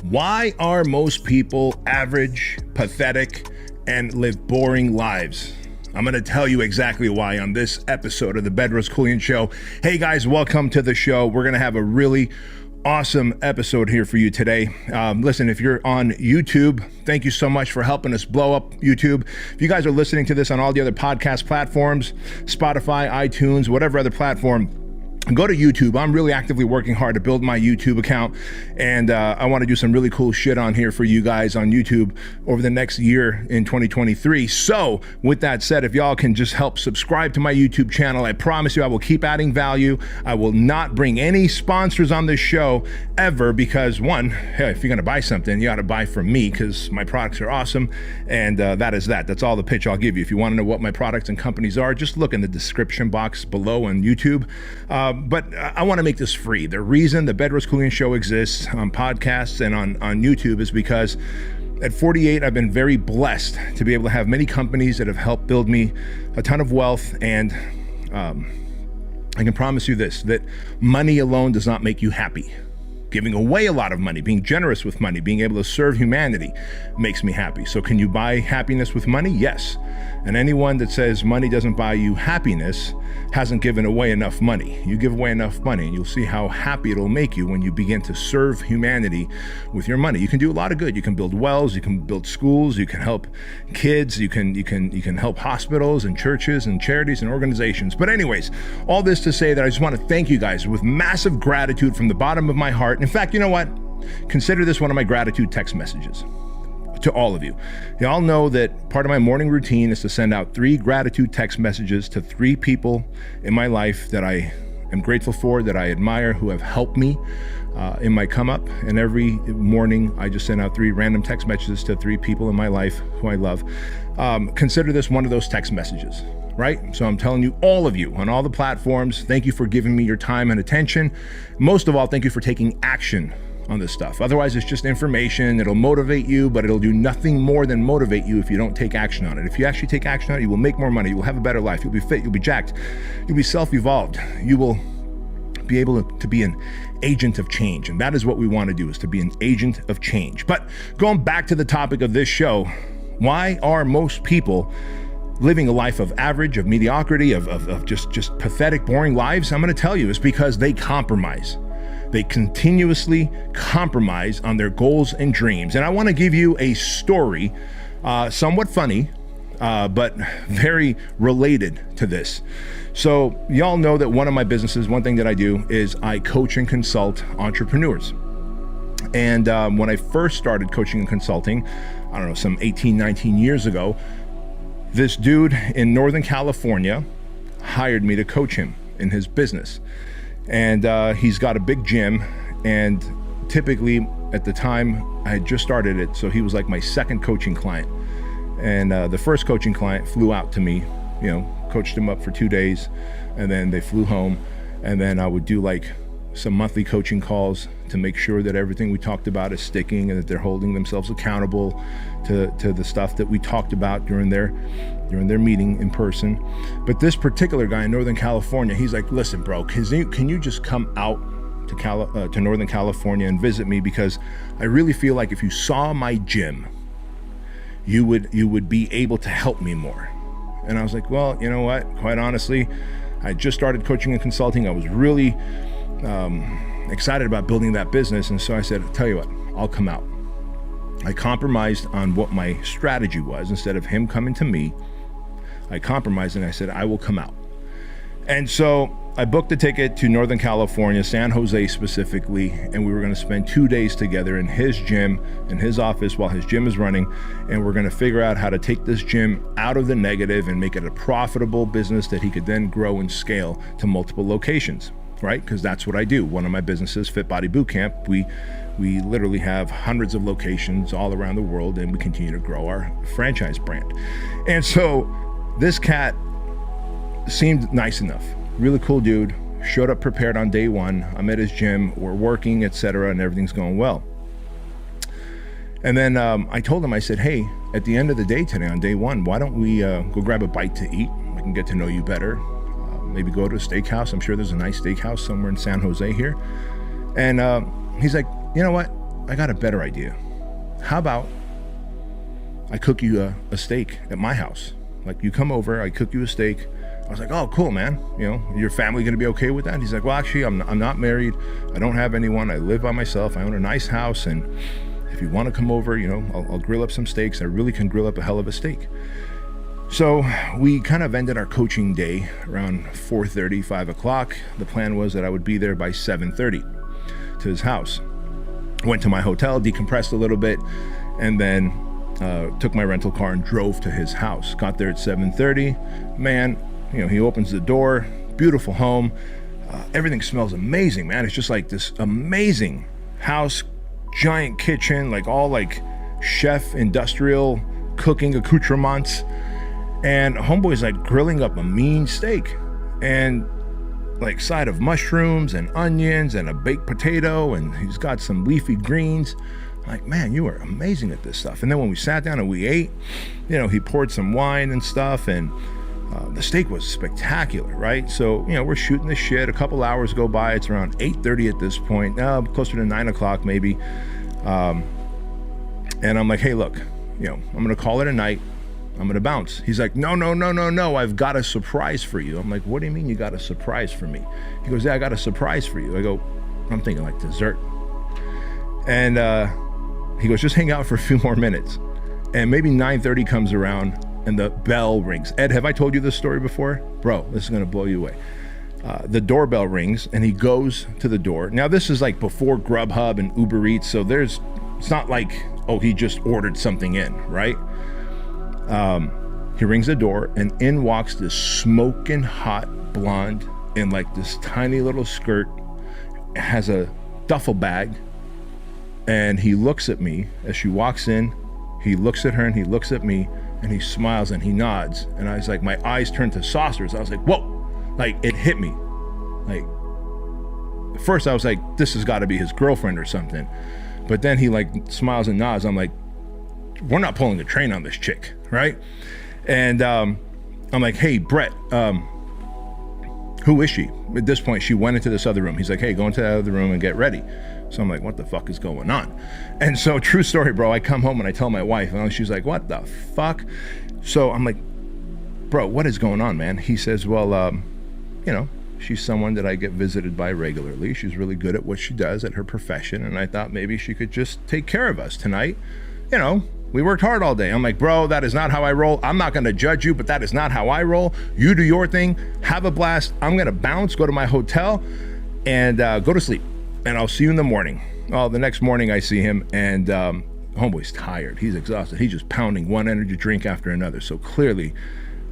Why are most people average, pathetic, and live boring lives? I'm going to tell you exactly why on this episode of the Bedros Keuilian Show. Hey guys, welcome to the show. We're going to have a really awesome episode here for you today. Listen, if you're on YouTube, thank you so much for helping us blow up YouTube. If you guys are listening to this on all the other podcast platforms, Spotify, iTunes, whatever other platform, go to YouTube. I'm really actively working hard to build my YouTube account, and I want to do some really cool shit on here for you guys on YouTube over the next year in 2023. So with that said, if y'all can just help subscribe to my YouTube channel, I promise you I will keep adding value. I will not bring any sponsors on this show ever because one, hey, if you're going to buy something, you got to buy from me because my products are awesome, and that is that. That's all the pitch I'll give you. If you want to know what my products and companies are, just look in the description box below on YouTube. But I want to make this free. The reason the Bedros Keuilian Show exists on podcasts and on YouTube is because at 48, I've been very blessed to be able to have many companies that have helped build me a ton of wealth. And I can promise you this, that money alone does not make you happy. Giving away a lot of money, being generous with money, being able to serve humanity makes me happy. So can you buy happiness with money? Yes. And anyone that says money doesn't buy you happiness hasn't given away enough money. You give away enough money and you'll see how happy it'll make you when you begin to serve humanity with your money. You can do a lot of good. You can build wells, you can build schools, you can help kids, you can help hospitals and churches and charities and organizations. But anyways, all this to say that I just want to thank you guys with massive gratitude from the bottom of my heart. In fact, you know what? Consider this one of my gratitude text messages to all of you. Y'all know that part of my morning routine is to send out 3 gratitude text messages to 3 people in my life that I am grateful for, that I admire, who have helped me in my come up. And every morning I just send out 3 random text messages to 3 people in my life who I love. Consider this one of those text messages, right? So I'm telling you, all of you on all the platforms, thank you for giving me your time and attention. Most of all, thank you for taking action on this stuff. Otherwise, it's just information. It'll motivate you, but it'll do nothing more than motivate you if you don't take action on it. If you actually take action on it, you will make more money. You will have a better life. You'll be fit. You'll be jacked. You'll be self-evolved. You will be able to be an agent of change. And that is what we want to do, is to be an agent of change. But going back to the topic of this show, why are most people living a life of average, of mediocrity, of just pathetic, boring lives? I'm going to tell you, it's because they compromise. They continuously compromise on their goals and dreams. And I want to give you a story, somewhat funny, but very related to this. So y'all know that one of my businesses, one thing that I do is I coach and consult entrepreneurs. And when I first started coaching and consulting, I don't know, some 18, 19 years ago, this dude in Northern California hired me to coach him in his business. And he's got a big gym, and typically at the time I had just started it, so he was like my second coaching client. And the first coaching client flew out to me, coached him up for 2 days, and then they flew home. And then I would do like some monthly coaching calls to make sure that everything we talked about is sticking and that they're holding themselves accountable to the stuff that we talked about during their meeting in person. But this particular guy in Northern California, he's like, listen, bro, can you just come out to Northern California and visit me? Because I really feel like if you saw my gym, you would be able to help me more. And I was like, well, you know what? Quite honestly, I just started coaching and consulting. I was really excited about building that business. And so I said, tell you what, I'll come out. I compromised on what my strategy was. Instead of him coming to me, I compromised and I said, I will come out. And so I booked a ticket to Northern California, San Jose specifically, and we were going to spend 2 days together in his gym, in his office while his gym is running. And we're going to figure out how to take this gym out of the negative and make it a profitable business that he could then grow and scale to multiple locations, right? Because that's what I do. One of my businesses, Fit Body Bootcamp, we literally have hundreds of locations all around the world, and we continue to grow our franchise brand. And so this cat seemed nice enough, really cool dude, showed up prepared on day 1. I'm at his gym, we're working, etc., and everything's going well. And then I told him, I said, hey, at the end of the day today, on day 1, why don't we go grab a bite to eat? I can get to know you better. Maybe go to a steakhouse. I'm sure there's a nice steakhouse somewhere in San Jose here. And he's like, you know what? I got a better idea. How about I cook you a steak at my house? Like, you come over, I cook you a steak. I was like, oh, cool, man. Your family gonna be okay with that? He's like, well, actually, I'm not married. I don't have anyone. I live by myself. I own a nice house. And if you want to come over, I'll grill up some steaks. I really can grill up a hell of a steak. So we kind of ended our coaching day around 4:30, 5 o'clock. The plan was that I would be there by 7:30 to his house. Went to my hotel, decompressed a little bit, and then took my rental car and drove to his house. Got there at 7:30. Man, he opens the door, beautiful home. Everything smells amazing, man. It's just like this amazing house, giant kitchen, like all like chef industrial cooking accoutrements. And homeboy's like grilling up a mean steak and like side of mushrooms and onions and a baked potato, and he's got some leafy greens. Like, man, you are amazing at this stuff. And then when we sat down and we ate, he poured some wine and stuff, and the steak was spectacular, right? So, we're shooting the shit. A couple hours go by. It's around 8:30 at this point, closer to 9 o'clock maybe. And I'm like, hey, look, I'm going to call it a night. I'm going to bounce. He's like, no, I've got a surprise for you. I'm like, what do you mean you got a surprise for me? He goes, yeah, I got a surprise for you. I go, I'm thinking like dessert. And he goes, just hang out for a few more minutes. And maybe 9:30 comes around and the bell rings. Ed, have I told you this story before? Bro, this is going to blow you away. The doorbell rings and he goes to the door. Now, this is like before Grubhub and Uber Eats. So it's not like, oh, he just ordered something in, right? He rings the door and in walks this smoking hot blonde in like this tiny little skirt, has a duffel bag, and he looks at me as she walks in. He looks at her and he looks at me and he smiles and he nods. And I was like, my eyes turned to saucers. I was like, whoa, like it hit me. Like, at first I was like, this has got to be his girlfriend or something. But then he like smiles and nods. I'm like, we're not pulling the train on this chick, right? And I'm like, hey, Brett, who is she? At this point, she went into this other room. He's like, hey, go into that other room and get ready. So I'm like, what the fuck is going on? And so, true story, bro, I come home and I tell my wife, and she's like, what the fuck? So I'm like, bro, what is going on, man? He says, well, she's someone that I get visited by regularly. She's really good at what she does at her profession. And I thought maybe she could just take care of us tonight. We worked hard all day. I'm like, bro, that is not how I roll. I'm not going to judge you, but that is not how I roll. You do your thing. Have a blast. I'm going to bounce, go to my hotel, and go to sleep. And I'll see you in the morning. Well, the next morning I see him, and homeboy's tired. He's exhausted. He's just pounding one energy drink after another. So clearly,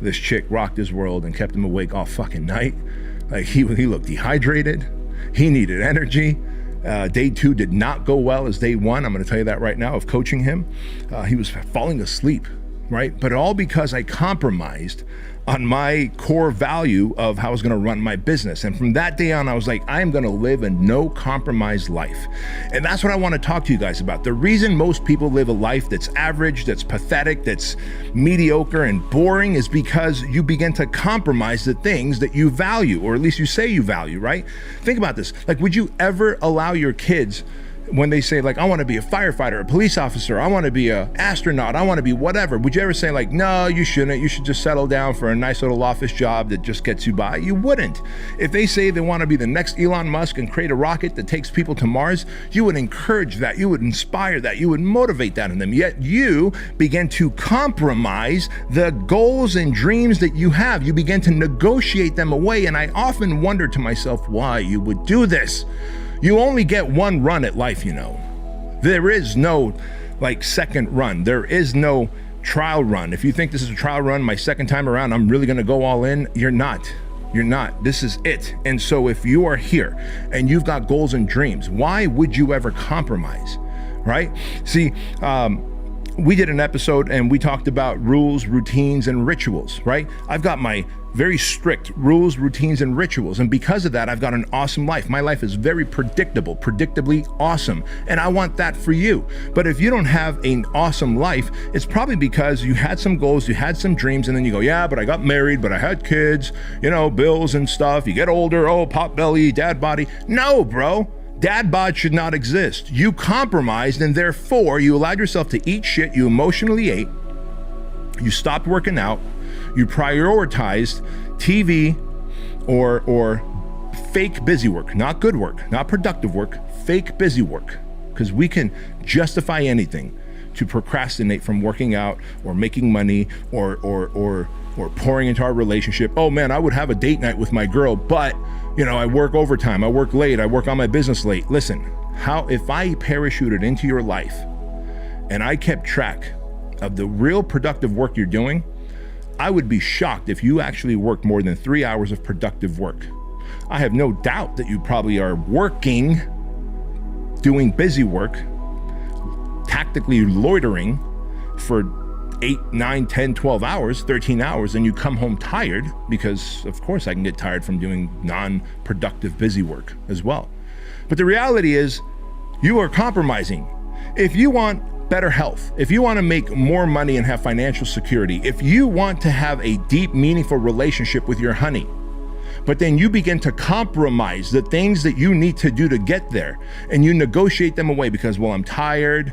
this chick rocked his world and kept him awake all fucking night. Like, he looked dehydrated. He needed energy. Day 2 did not go well as day 1. I'm going to tell you that right now of coaching him. He was falling asleep, right? But all because I compromised on my core value of how I was going to run my business. And from that day on, I was like, I am going to live a no compromise life. And that's what I want to talk to you guys about. The reason most people live a life that's average, that's pathetic, that's mediocre and boring is because you begin to compromise the things that you value, or at least you say you value, right? Think about this. Like, would you ever allow your kids, when they say like, I want to be a firefighter, a police officer, I want to be an astronaut, I want to be whatever, would you ever say like, no, you shouldn't, you should just settle down for a nice little office job that just gets you by? You wouldn't. If they say they want to be the next Elon Musk and create a rocket that takes people to Mars, you would encourage that, you would inspire that, you would motivate that in them. Yet you begin to compromise the goals and dreams that you have. You begin to negotiate them away. And I often wonder to myself why you would do this. You only get one run at life, There is no second run. There is no trial run. If you think this is a trial run, my second time around, I'm really going to go all in. You're not. This is it. And so if you are here and you've got goals and dreams, why would you ever compromise, right? See, we did an episode and we talked about rules, routines, and rituals, right? I've got my very strict rules, routines, and rituals. And because of that, I've got an awesome life. My life is very predictable, predictably awesome. And I want that for you. But if you don't have an awesome life, it's probably because you had some goals, you had some dreams, and then you go, yeah, but I got married, but I had kids, bills and stuff. You get older, oh, pot belly, dad body. No, bro. Dad bod should not exist. You compromised, and therefore you allowed yourself to eat shit you emotionally ate. You stopped working out. You prioritized TV or fake busy work, not good work, not productive work, fake busy work. Because we can justify anything to procrastinate from working out or making money or pouring into our relationship. Oh man, I would have a date night with my girl, but I work overtime, I work late, I work on my business late. Listen, if I parachuted into your life and I kept track of the real productive work you're doing, I would be shocked if you actually worked more than 3 hours of productive work. I have no doubt that you probably are working, doing busy work, tactically loitering for 8, 9, 10, 12 hours, 13 hours, and you come home tired because, of course, I can get tired from doing non-productive busy work as well. But the reality is, you are compromising. If you want better health, if you want to make more money and have financial security, if you want to have a deep, meaningful relationship with your honey, but then you begin to compromise the things that you need to do to get there, and you negotiate them away because, well, I'm tired,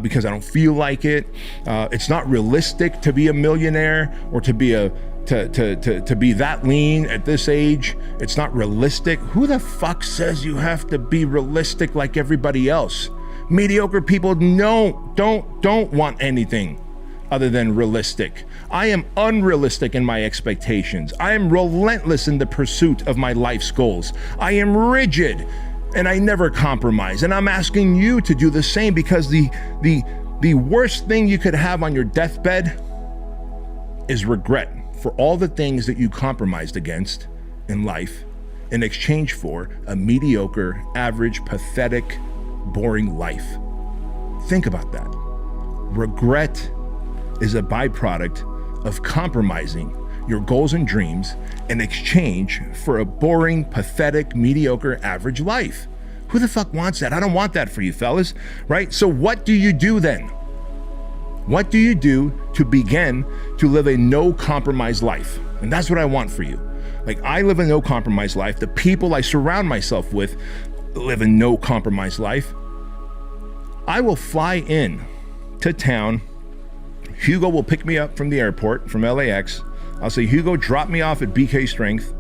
because I don't feel like it. It's not realistic to be a millionaire or to be to be that lean at this age. It's not realistic. Who the fuck says you have to be realistic like everybody else? Mediocre people don't want anything other than realistic. I am unrealistic in my expectations. I am relentless in the pursuit of my life's goals. I am rigid and I never compromise. And I'm asking you to do the same, because the worst thing you could have on your deathbed is regret for all the things that you compromised against in life in exchange for a mediocre, average, pathetic, boring life. Think about that. Regret is a byproduct of compromising your goals and dreams in exchange for a boring, pathetic, mediocre, average life. Who the fuck wants that? I don't want that for you, fellas, right? So what do you do then? What do you do to begin to live a no compromise life? And that's what I want for you. Like, I live a no compromise life. The people I surround myself with live a no compromise life. I will fly in to town. Hugo will pick me up from the airport, from LAX. I'll say, Hugo, drop me off at BK Strength,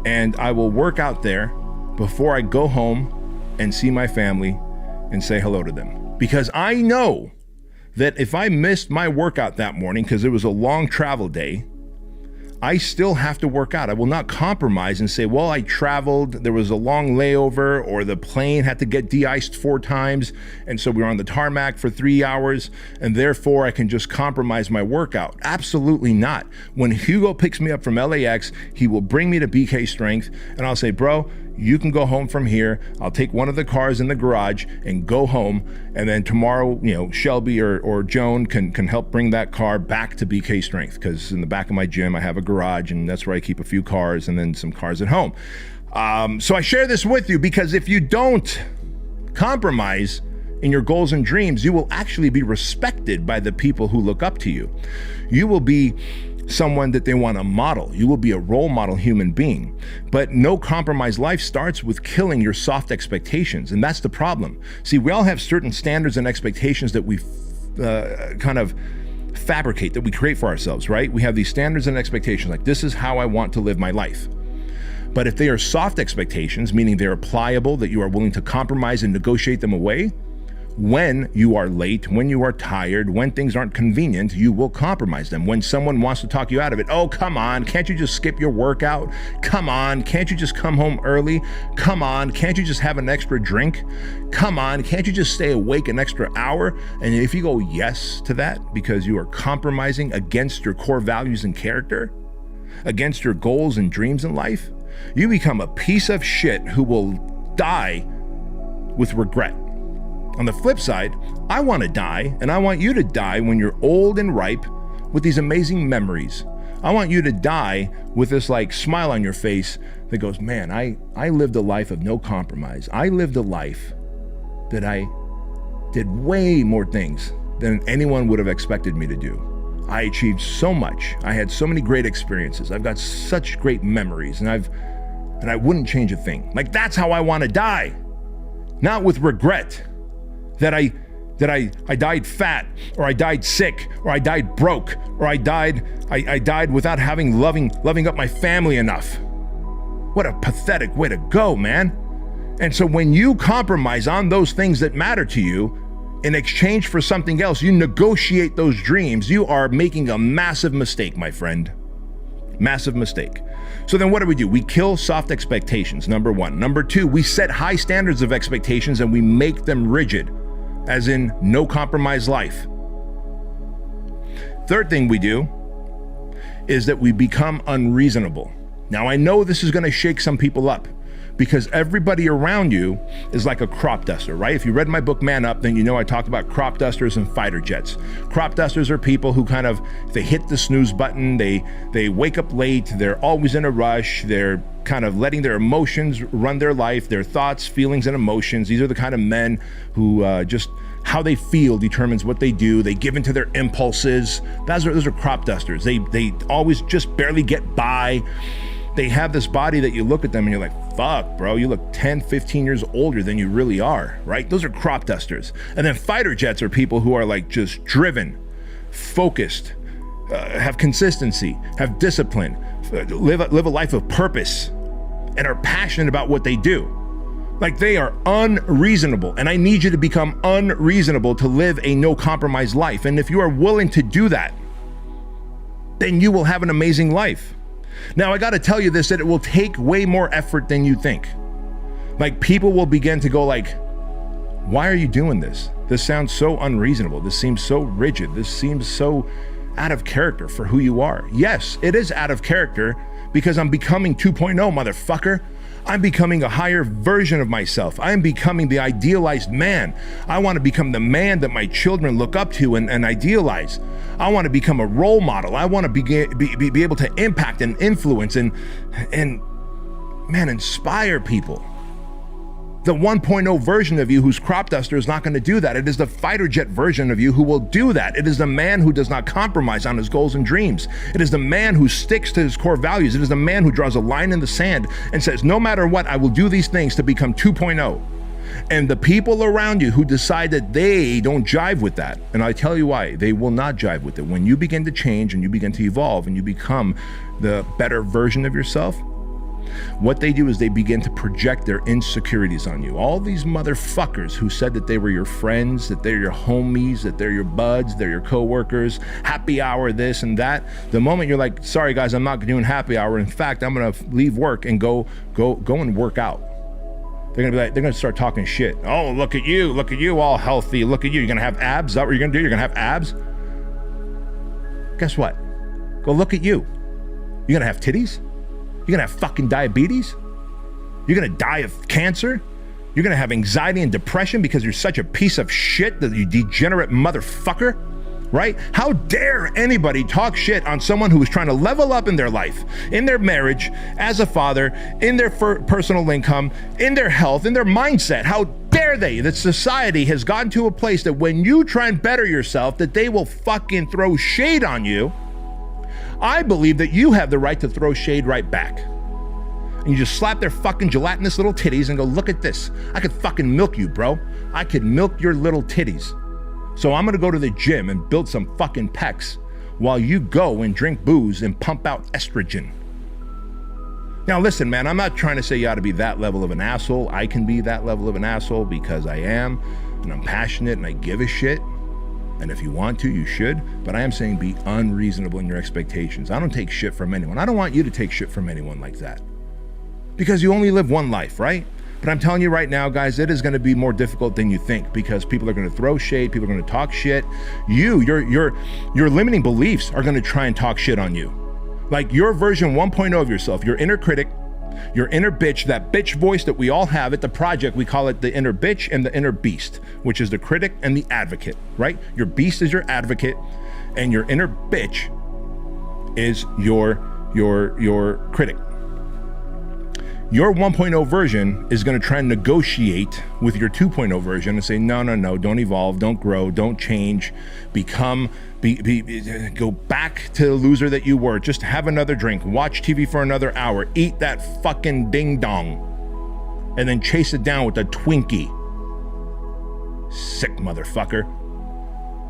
and I will work out there before I go home and see my family and say hello to them. Because I know that if I missed my workout that morning, because it was a long travel day, I still have to work out. I will not compromise and say, well, I traveled, there was a long layover, or the plane had to get de-iced 4 times, and so we were on the tarmac for 3 hours, and therefore I can just compromise my workout. Absolutely not. When Hugo picks me up from LAX, he will bring me to BK Strength, and I'll say, bro, you can go home from here. I'll take one of the cars in the garage and go home. And then tomorrow, Shelby or Joan can help bring that car back to BK Strength, because in the back of my gym, I have a garage, and that's where I keep a few cars and then some cars at home. So I share this with you because if you don't compromise in your goals and dreams, you will actually be respected by the people who look up to you. You will be someone that they want to model. You will be a role model human being. But no compromise life starts with killing your soft expectations. And that's the problem. See, we all have certain standards and expectations that we kind of fabricate, that we create for ourselves, right? We have these standards and expectations, like, this is how I want to live my life. But if they are soft expectations, meaning they're pliable, that you are willing to compromise and negotiate them away, when you are late, when you are tired, when things aren't convenient, you will compromise them. When someone wants to talk you out of it, oh, come on, can't you just skip your workout? Come on, can't you just come home early? Come on, can't you just have an extra drink? Come on, can't you just stay awake an extra hour? And if you go yes to that because you are compromising against your core values and character, against your goals and dreams in life, you become a piece of shit who will die with regret. On the flip side, I want to die, and I want you to die when you're old and ripe with these amazing memories. I want you to die with this smile on your face that goes, man, I lived a life of no compromise. I lived a life that I did way more things than anyone would have expected me to do. I achieved so much. I had so many great experiences. I've got such great memories, and I wouldn't change a thing. That's how I want to die. not with regret that I died fat, or I died sick, or I died broke, or I died without having loving up my family enough. What a pathetic way to go, man. And so when you compromise on those things that matter to you in exchange for something else, you negotiate those dreams, you are making a massive mistake, my friend. Massive mistake. So then what do? We kill soft expectations, number one. Number two, we set high standards of expectations and we make them rigid, as in no compromise life. Third thing we do is that we become unreasonable. Now, I know this is going to shake some people up because everybody around you is like a crop duster, right? If you read my book, Man Up, then you know I talked about crop dusters and fighter jets. Crop dusters are people who kind of, they hit the snooze button, they wake up late, they're always in a rush, they're kind of letting their emotions run their life, their thoughts, feelings, and emotions. These are the kind of men who just how they feel determines what they do. They give into their impulses. Those are crop dusters. They always just barely get by. They have this body that you look at them and you're like, fuck, bro, you look 10, 15 years older than you really are, right? Those are crop dusters. And then fighter jets are people who are like just driven, focused, have consistency, have discipline, live a life of purpose, and are passionate about what they do. Like, they are unreasonable, and I need you to become unreasonable to live a no compromise life. And if you are willing to do that, then you will have an amazing life. Now, I got to tell you this, that it will take way more effort than you think. Like, people will begin to go like, why are you doing this? This sounds so unreasonable. This seems so rigid. This seems so out of character for who you are. Yes, it is out of character because I'm becoming 2.0, motherfucker. I'm becoming a higher version of myself. I'm becoming the idealized man. I want to become the man that my children look up to and idealize. I want to become a role model. I want to be able to impact and influence and man, inspire people. The 1.0 version of you who's crop duster is not going to do that. It is the fighter jet version of you who will do that. It is the man who does not compromise on his goals and dreams. It is the man who sticks to his core values. It is the man who draws a line in the sand and says, no matter what, I will do these things to become 2.0. And the people around you who decide that they don't jive with that, and I tell you why, they will not jive with it. When you begin to change and you begin to evolve and you become the better version of yourself, what they do is they begin to project their insecurities on you. All these motherfuckers who said that they were your friends, that they're your homies, that they're your buds, they're your coworkers, happy hour, this and that. The moment you're like, sorry guys, I'm not doing happy hour. In fact, I'm gonna leave work and go and work out. They're gonna be like, they're gonna start talking shit. Oh, look at you all healthy. Look at you. You're gonna have abs. Is that what you're gonna do? You're gonna have abs? Guess what? Go look at you. You're gonna have titties? You're gonna have fucking diabetes? You're gonna die of cancer? You're gonna have anxiety and depression because you're such a piece of shit, that you degenerate motherfucker, right? How dare anybody talk shit on someone who is trying to level up in their life, in their marriage, as a father, in their personal income, in their health, in their mindset? How dare they? That society has gotten to a place that when you try and better yourself, that they will fucking throw shade on you. I believe that you have the right to throw shade right back. And you just slap their fucking gelatinous little titties and go, look at this. I could fucking milk you, bro. I could milk your little titties. So I'm gonna go to the gym and build some fucking pecs while you go and drink booze and pump out estrogen. Now listen, man, I'm not trying to say you ought to be that level of an asshole. I can be that level of an asshole because I am, and I'm passionate and I give a shit. And if you want to, you should, but I am saying be unreasonable in your expectations. I don't take shit from anyone. I don't want you to take shit from anyone like that, because you only live one life, right? But I'm telling you right now, guys, it is going to be more difficult than you think, because people are going to throw shade, people are going to talk shit. Your limiting beliefs are going to try and talk shit on you. Like your version 1.0 of yourself, your inner critic, your inner bitch, that bitch voice that we all have at the project. We call it the inner bitch and the inner beast, which is the critic and the advocate, right? Your beast is your advocate, and your inner bitch is your critic. Your 1.0 version is going to try and negotiate with your 2.0 version and say, no, don't evolve, don't grow, don't change, go back to the loser that you were. Just have another drink, watch TV for another hour, eat that fucking ding dong, and then chase it down with a Twinkie. Sick motherfucker.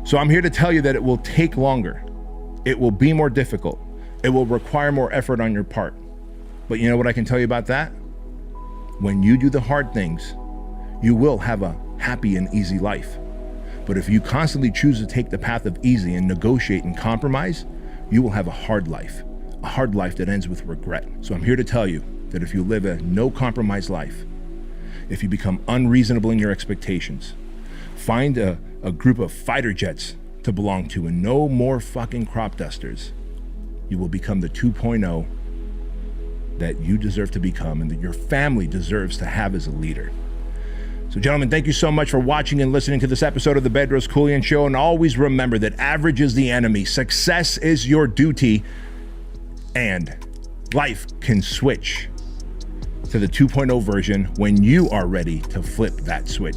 So I'm here to tell you that it will take longer. It will be more difficult. It will require more effort on your part. But you know what I can tell you about that? When you do the hard things, you will have a happy and easy life. But if you constantly choose to take the path of easy and negotiate and compromise, you will have a hard life that ends with regret. So I'm here to tell you that if you live a no compromise life, if you become unreasonable in your expectations, find a group of fighter jets to belong to and no more fucking crop dusters, you will become the 2.0 that you deserve to become and that your family deserves to have as a leader. So gentlemen, thank you so much for watching and listening to this episode of the Bedros Keuilian Show. And always remember that average is the enemy. Success is your duty. And life can switch to the 2.0 version when you are ready to flip that switch.